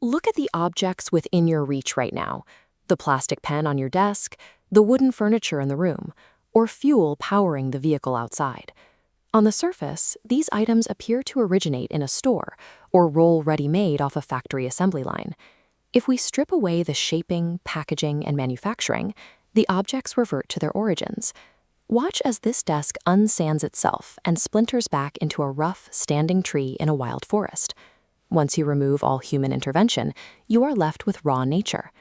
Look at the objects within your reach right now: the plastic pen on your desk, the wooden furniture in the room, or fuel powering the vehicle outside. On the surface, these items appear to originate in a store or roll ready-made off a factory assembly line. If we strip away the shaping, packaging, and manufacturing, the objects revert to their origins. Watch as this desk unsands itself and splinters back into a rough, standing tree in a wild forest. Once you remove all human intervention, you are left with raw nature.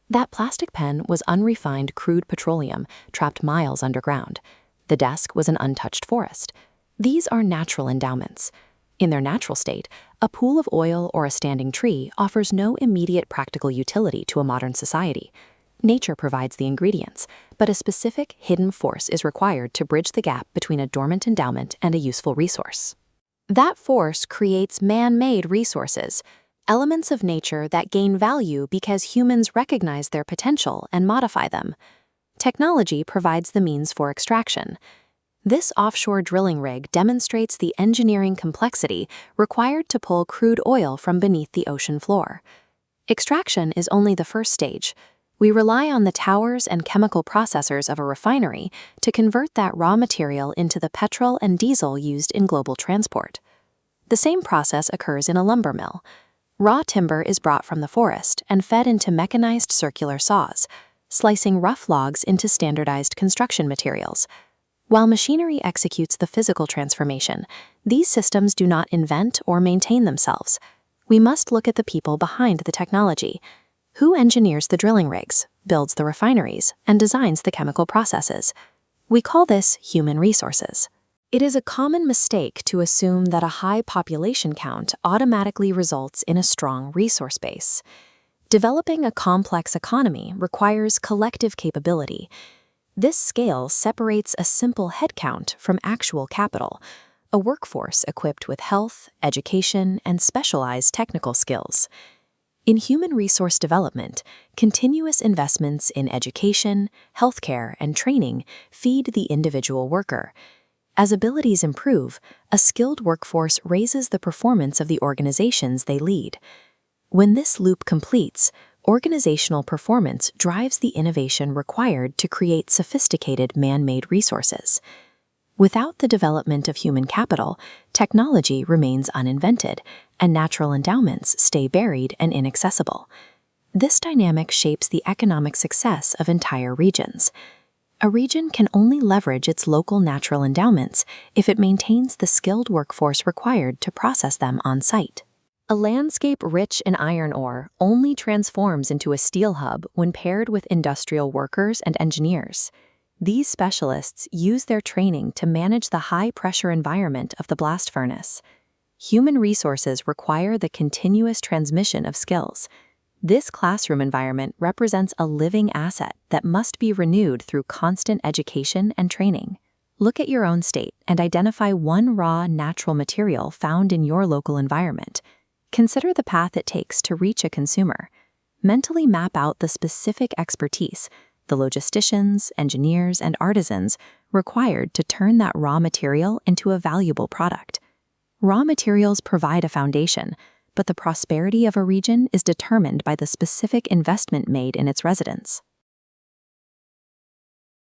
That plastic pen was unrefined crude petroleum trapped miles underground. The desk was an untouched forest. These are natural endowments. In their natural state, a pool of oil or a standing tree offers no immediate practical utility to a modern society. Nature provides the ingredients, but a specific hidden force is required to bridge the gap between a dormant endowment and a useful resource. That force creates man-made resources, elements of nature that gain value because humans recognize their potential and modify them. Technology provides the means for extraction. This offshore drilling rig demonstrates the engineering complexity required to pull crude oil from beneath the ocean floor. Extraction is only the first stage. We rely on the towers and chemical processors of a refinery to convert that raw material into the petrol and diesel used in global transport. The same process occurs in a lumber mill. Raw timber is brought from the forest and fed into mechanized circular saws, slicing rough logs into standardized construction materials. While machinery executes the physical transformation, these systems do not invent or maintain themselves. We must look at the people behind the technology. Who engineers the drilling rigs, builds the refineries, and designs the chemical processes? We call this human resources. It is a common mistake to assume that a high population count automatically results in a strong resource base. Developing a complex economy requires collective capability. This scale separates a simple headcount from actual capital, a workforce equipped with health, education, and specialized technical skills. In human resource development, continuous investments in education, healthcare, and training feed the individual worker. As abilities improve, a skilled workforce raises the performance of the organizations they lead. When this loop completes, organizational performance drives the innovation required to create sophisticated man-made resources. Without the development of human capital, technology remains uninvented, and natural endowments stay buried and inaccessible. This dynamic shapes the economic success of entire regions. A region can only leverage its local natural endowments if it maintains the skilled workforce required to process them on site. A landscape rich in iron ore only transforms into a steel hub when paired with industrial workers and engineers. These specialists use their training to manage the high-pressure environment of the blast furnace. Human resources require the continuous transmission of skills. This classroom environment represents a living asset that must be renewed through constant education and training. Look at your own state and identify one raw, natural material found in your local environment. Consider the path it takes to reach a consumer. Mentally map out the specific expertise, the logisticians, engineers, and artisans required to turn that raw material into a valuable product. Raw materials provide a foundation, but the prosperity of a region is determined by the specific investment made in its residents.